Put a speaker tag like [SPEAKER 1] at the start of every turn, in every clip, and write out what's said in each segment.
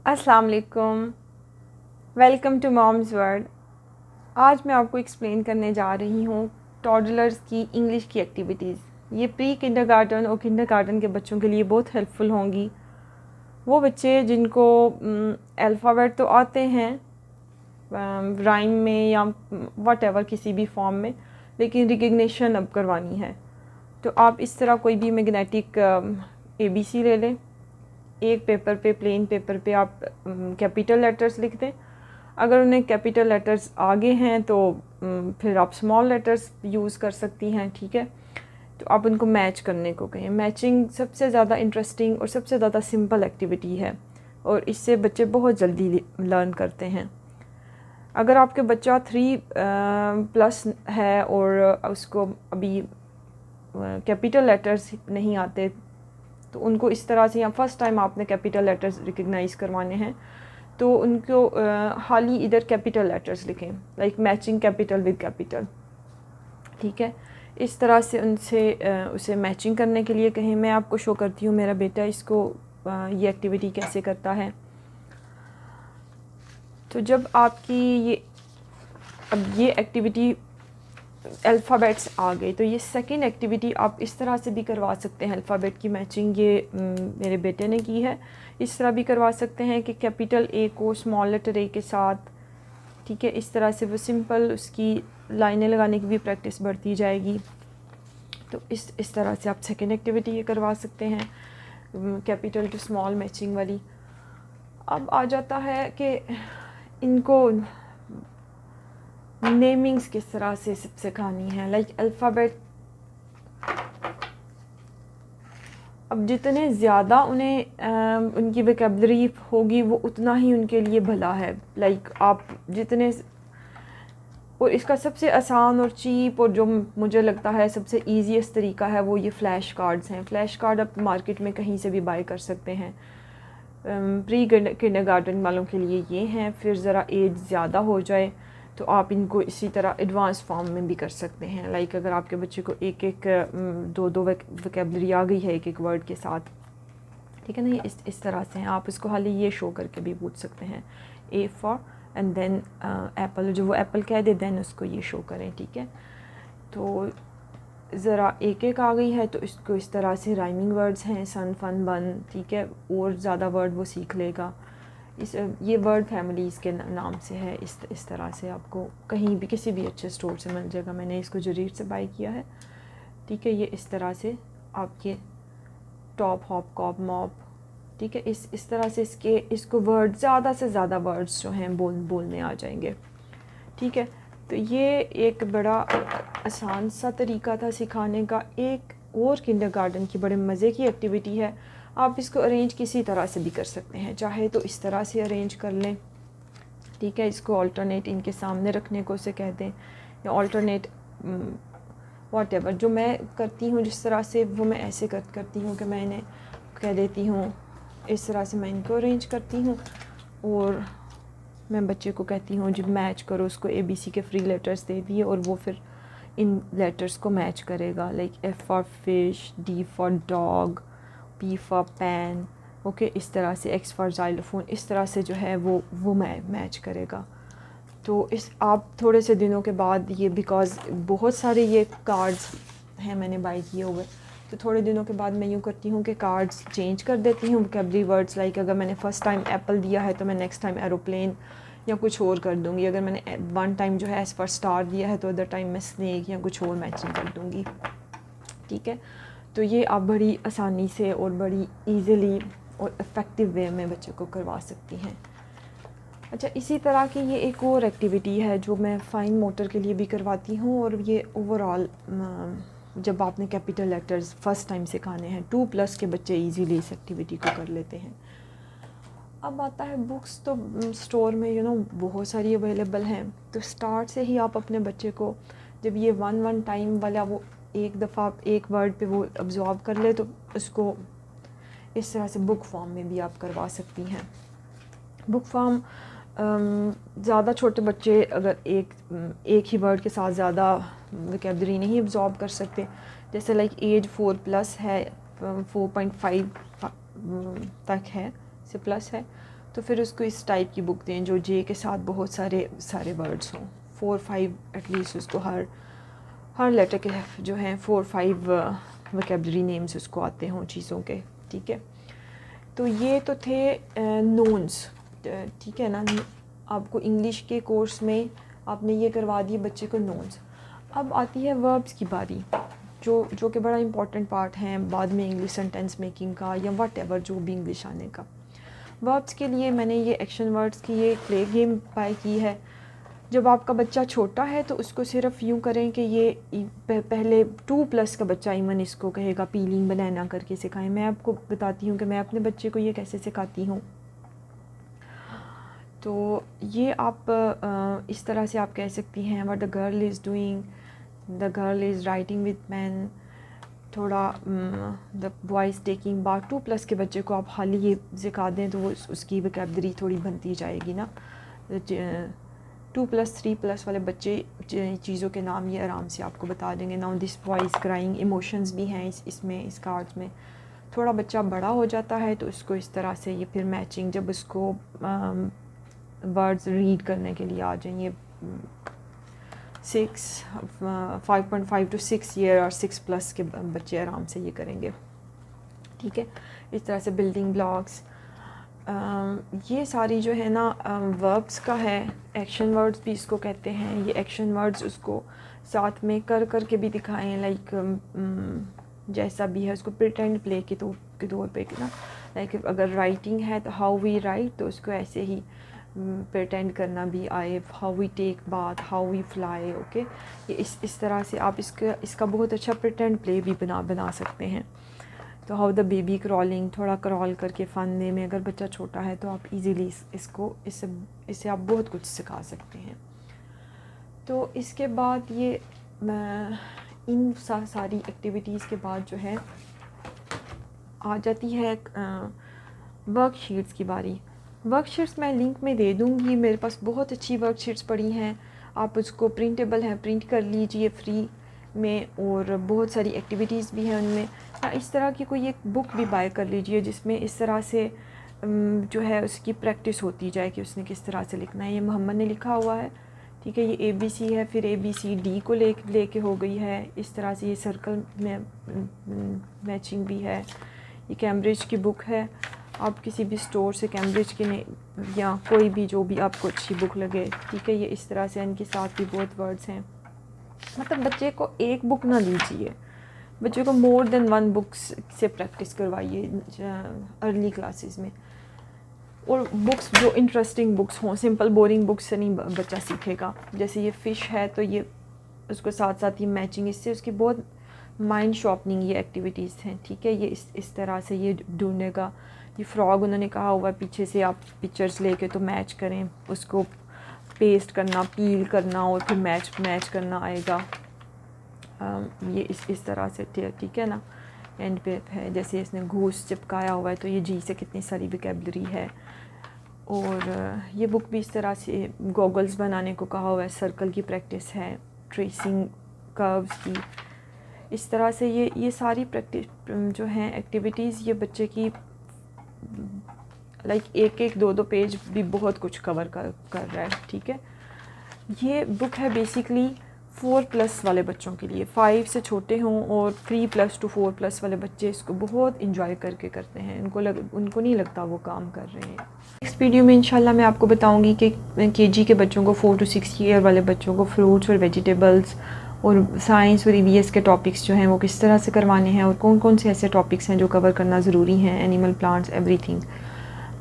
[SPEAKER 1] अस्सलाम वालेकुम। Welcome to mom's world. आज मैं आपको एक्सप्लेन करने जा रही हूँ टॉडलर्स की इंग्लिश की एक्टिविटीज़। ये प्री किंडरगार्टन और किंडरगार्टन के बच्चों के लिए बहुत हेल्पफुल होंगी। वो बच्चे जिनको अल्फ़ाबेट तो आते हैं राइम में या वट एवर किसी भी फॉर्म में, लेकिन रिकग्निशन अब करवानी है। तो आप इस तरह कोई भी मैग्नेटिक ABC ले लें। एक पेपर पे, प्लेन पेपर पे आप कैपिटल लेटर्स लिख दें। अगर उन्हें कैपिटल लेटर्स आगे हैं तो फिर आप स्मॉल लेटर्स यूज़ कर सकती हैं, ठीक है। तो आप उनको मैच करने को कहें। मैचिंग सबसे ज़्यादा इंटरेस्टिंग और सबसे ज़्यादा सिंपल एक्टिविटी है और इससे बच्चे बहुत जल्दी लर्न करते हैं। अगर आपके बच्चा 3+ है और उसको अभी कैपिटल लेटर्स नहीं आते, तो उनको इस तरह से, या फर्स्ट टाइम आपने कैपिटल लेटर्स रिकग्नाइज़ करवाने हैं, तो उनको हाली इधर कैपिटल लेटर्स लिखें, like matching capital with capital, ठीक है। इस तरह से उनसे उसे मैचिंग करने के लिए कहें। मैं आपको शो करती हूँ मेरा बेटा इसको ये एक्टिविटी कैसे करता है। तो जब आपकी ये एक्टिविटी अल्फ़ाबेट्स आ गई, तो ये सेकंड एक्टिविटी आप इस तरह से भी करवा सकते हैं। अल्फ़ाबेट की मैचिंग ये मेरे बेटे ने की है। इस तरह भी करवा सकते हैं कि कैपिटल A को स्मॉल लेटर A के साथ, ठीक है। इस तरह से वो सिंपल उसकी लाइनें लगाने की भी प्रैक्टिस बढ़ती जाएगी। तो इस तरह से आप सेकंड एक्टिविटी ये करवा सकते हैं, कैपिटल टू स्मॉल मैचिंग वाली। अब आ जाता है कि इनको नेमिंग्स किस तरह से सिखानी है, लाइक अल्फ़ाबेट। अब जितने ज़्यादा उन्हें उनकी वोकैबुलरी होगी वो उतना ही उनके लिए भला है। लाइक आप जितने, और इसका सबसे आसान और चीप और जो मुझे लगता है सबसे ईजीएस्ट तरीका है वो ये फ़्लैश कार्ड्स हैं। फ़्लैश कार्ड आप मार्केट में कहीं से भी बाय कर सकते हैं। प्री किंडरगार्टन वालों के लिए ये हैं। फिर ज़रा एज ज़्यादा हो जाए तो आप इनको इसी तरह एडवांस फॉर्म में भी कर सकते हैं। लाइक अगर आपके बच्चे को एक एक दो वोकैबुलरी आ गई है एक एक वर्ड के साथ, ठीक है ना, ये इस तरह से हैं। आप इसको हाली ये शो करके भी पूछ सकते हैं, A for and then apple, जो वो एप्पल कह दे देन उसको ये शो करें, ठीक है। तो ज़रा एक एक आ गई है तो इसको इस तरह से राइमिंग वर्ड्स हैं, सन फन बन, ठीक है। और ज़्यादा वर्ड वो सीख लेगा। ये वर्ड फैमिलीज़ के नाम से है। इस तरह से आपको कहीं भी किसी भी अच्छे स्टोर से मिल जाएगा। मैंने इसको जरीर से बाय किया है, ठीक है। ये इस तरह से आपके टॉप हॉप कॉप मॉप, ठीक है। इस तरह से इसको वर्ड ज़्यादा से ज़्यादा वर्ड्स जो हैं बोलने आ जाएंगे, ठीक है। तो ये एक बड़ा आसान सा तरीका था सिखाने का। एक और किंडरगार्टन की बड़े मज़े की एक्टिविटी है। आप इसको अरेंज किसी तरह से भी कर सकते हैं, चाहे तो इस तरह से अरेंज कर लें, ठीक है। इसको ऑल्टरनेट इनके सामने रखने को उसे कह दें, या ऑल्टरनेट वॉट एवर। जो मैं करती हूँ जिस तरह से, वो मैं ऐसे करती हूँ कि मैं इन्हें कह देती हूँ, इस तरह से मैं इनको अरेंज करती हूँ और मैं बच्चे को कहती हूँ जब मैच करो, उसको ABC के फ्री लेटर्स दे दिए और वो फिर इन लेटर्स को मैच करेगा। Like F for fish, D for dog, P for pan, okay. इस तरह से X फॉर ज़ाइलोफ़ोन, इस तरह से जो है वो मैच करेगा। तो आप थोड़े से दिनों के बाद ये, बिकॉज़ बहुत सारे ये कार्ड्स हैं मैंने बाय किए हुए, तो थोड़े दिनों के बाद मैं यूँ करती हूँ कि कार्ड्स चेंज कर देती हूँ, वोकैबुलरी वर्ड्स। लाइक अगर मैंने फ़र्स्ट टाइम एप्पल दिया है तो मैं नेक्स्ट टाइम एरोप्लेन या कुछ और कर दूँगी। अगर मैंने वन टाइम जो है एस फॉर स्टार दिया है तो अदर टाइम मैं स्नेक या कुछ और मैचिंग कर दूँगी, ठीक है। तो ये आप बड़ी आसानी से और बड़ी ईज़िली और इफ़ेक्टिव वे में बच्चे को करवा सकती हैं। अच्छा, इसी तरह की ये एक और एक्टिविटी है जो मैं फ़ाइन मोटर के लिए भी करवाती हूँ, और ये ओवरऑल जब आपने कैपिटल लेटर्स फ़र्स्ट टाइम सिखाने हैं, 2+ के बच्चे इजीली इस एक्टिविटी को कर लेते हैं। अब आता है बुक्स, तो स्टोर में बहुत सारी अवेलेबल हैं। तो स्टार्ट से ही आप अपने बच्चे को, जब ये वन टाइम वाला वो एक दफ़ा एक वर्ड पे वो अब्जॉर्व कर ले, तो उसको इस तरह से बुक फॉर्म में भी आप करवा सकती हैं। बुक फॉर्म ज़्यादा छोटे बच्चे अगर एक ही वर्ड के साथ ज़्यादा वोकैबुलरी नहीं अब्जॉर्ब कर सकते, जैसे लाइक एज 4+ है, 4.5 तक है से प्लस है, तो फिर उसको इस टाइप की बुक दें जो जे के साथ बहुत सारे वर्ड्स हों, 4-5 एटलीस्ट उसको हर लेटर के जो हैं 4-5 वोकेबलरी नेम्स उसको आते हों चीज़ों के, ठीक है। तो ये तो थे नोन्स, ठीक है ना। आपको इंग्लिश के कोर्स में आपने ये करवा दिए बच्चे को नोन्स। अब आती है वर्ब्स की बारी, जो कि बड़ा इंपॉर्टेंट पार्ट है बाद में इंग्लिश सेंटेंस मेकिंग का या वट एवर जो भी इंग्लिश आने का। वर्ब्स के लिए मैंने ये एक्शन वर्ड्स की ये प्ले गेम बाय की है। जब आपका बच्चा छोटा है तो उसको सिर्फ यूँ करें कि ये पहले 2+ का बच्चा इवन इसको कहेगा पीलिंग बनाना करके सिखाएं। मैं आपको बताती हूँ कि मैं अपने बच्चे को ये कैसे सिखाती हूँ। तो ये आप इस तरह से आप कह सकती हैं, what the girl is doing, the girl is writing with pen, थोड़ा the boy is taking bath. 2+ के बच्चे को आप हाल ही ये सिखा दें तो वो उसकी वोकैबलरी थोड़ी बनती जाएगी ना। 2+, 3+ वाले बच्चे चीज़ों के नाम ये आराम से आपको बता देंगे। Now this boy is crying, emotions भी हैं इसमें इस कार्ड्स में। थोड़ा बच्चा बड़ा हो जाता है तो उसको इस तरह से ये फिर मैचिंग, जब उसको वर्ड्स रीड करने के लिए आ जाएंगे 5.5 to 6 ईयर और 6+ के बच्चे आराम से ये करेंगे, ठीक है। इस तरह से बिल्डिंग ब्लॉक्स, ये सारी जो है ना वर्ब्स का है। एक्शन वर्ड्स भी इसको कहते हैं। ये एक्शन वर्ड्स उसको साथ में कर के भी दिखाएं, लाइक जैसा भी है उसको प्रिटेंड प्ले के तौर पे ना। लाइक अगर राइटिंग है तो हाउ वी राइट, तो उसको ऐसे ही प्रिटेंड करना भी आए। How we take bath, how we fly, okay. ये इस तरह से आप इसका बहुत अच्छा प्रिटेंड प्ले भी बना सकते हैं। तो हाउ द बेबी क्रॉलिंग, थोड़ा क्रॉल करके फन में, अगर बच्चा छोटा है तो आप इजीली इससे आप बहुत कुछ सिखा सकते हैं। तो इसके बाद ये इन सारी एक्टिविटीज़ के बाद जो है आ जाती है वर्कशीट्स की बारी। वर्कशीट्स मैं लिंक में दे दूँगी, मेरे पास बहुत अच्छी वर्कशीट्स पड़ी हैं, आप उसको प्रिंटेबल हैं प्रिंट कर लीजिए फ्री में, और बहुत सारी एक्टिविटीज़ भी हैं उनमें। या इस तरह की कोई एक बुक भी बाय कर लीजिए जिसमें इस तरह से जो है उसकी प्रैक्टिस होती जाए कि उसने किस तरह से लिखना है। ये मोहम्मद ने लिखा हुआ है, ठीक है। ये ABC है, फिर ABCD को लेके हो गई है इस तरह से। ये सर्कल में मैचिंग भी है। ये कैम्ब्रिज की बुक है, आप किसी भी स्टोर से कैम्ब्रिज की या कोई भी जो भी आपको अच्छी बुक लगे, ठीक है। ये इस तरह से इनके साथ भी बहुत वर्ड्स हैं। मतलब बच्चे को एक बुक ना दीजिए, बच्चे को मोर देन 1 बुक्स से प्रैक्टिस करवाइए अर्ली क्लासेस में। और बुक्स जो इंटरेस्टिंग बुक्स हों, सिंपल बोरिंग बुक्स से नहीं बच्चा सीखेगा। जैसे ये फ़िश है तो ये उसको साथ साथ ये मैचिंग, इससे उसकी बहुत माइंड शॉर्पनिंग ये एक्टिविटीज़ हैं, ठीक है। ये इस तरह से ये ढूंढेगा। ये फ्रॉग उन्होंने कहा हुआ है, पीछे से आप पिक्चर्स लेके तो मैच करें, उसको पेस्ट करना, पील करना और फिर मैच करना आएगा। ये इस तरह से, ठीक है ना। एंड पे है जैसे इसने घूस चिपकाया हुआ है तो ये जी से कितनी सारी वोकैबलरी है। और ये बुक भी इस तरह से गॉगल्स बनाने को कहा हुआ है, सर्कल की प्रैक्टिस है, ट्रेसिंग कर्व्स की। इस तरह से ये सारी प्रैक्टिस जो हैं एक्टिविटीज़, ये बच्चे की लाइक 1-2 पेज भी बहुत कुछ कवर कर रहा है, ठीक है। ये बुक है बेसिकली 4+ वाले बच्चों के लिए, 5 से छोटे हों और 3+ to 4+ वाले बच्चे इसको बहुत इंजॉय करके करते हैं। उनको नहीं लगता वो काम कर रहे हैं। नेक्स्ट वीडियो में इंशाल्लाह मैं आपको बताऊंगी कि KG के बच्चों को 4 to 6 ईयर वाले बच्चों को फ्रूट्स और वेजिटेबल्स और साइंस और EVS के टॉपिक्स जो हैं वो किस तरह से करवाने हैं, और कौन कौन से ऐसे टॉपिक्स हैं जो कवर करना ज़रूरी हैं, एनिमल, प्लांट्स, एवरीथिंग।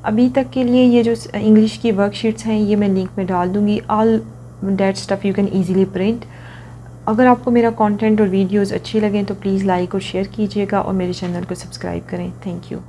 [SPEAKER 1] अभी तक के लिए ये जो इंग्लिश की वर्कशीट्स हैं ये मैं लिंक में डाल दूँगी। All that stuff you can easily print. अगर आपको मेरा कंटेंट और वीडियोस अच्छी लगें तो प्लीज़ लाइक और शेयर कीजिएगा और मेरे चैनल को सब्सक्राइब करें। Thank you.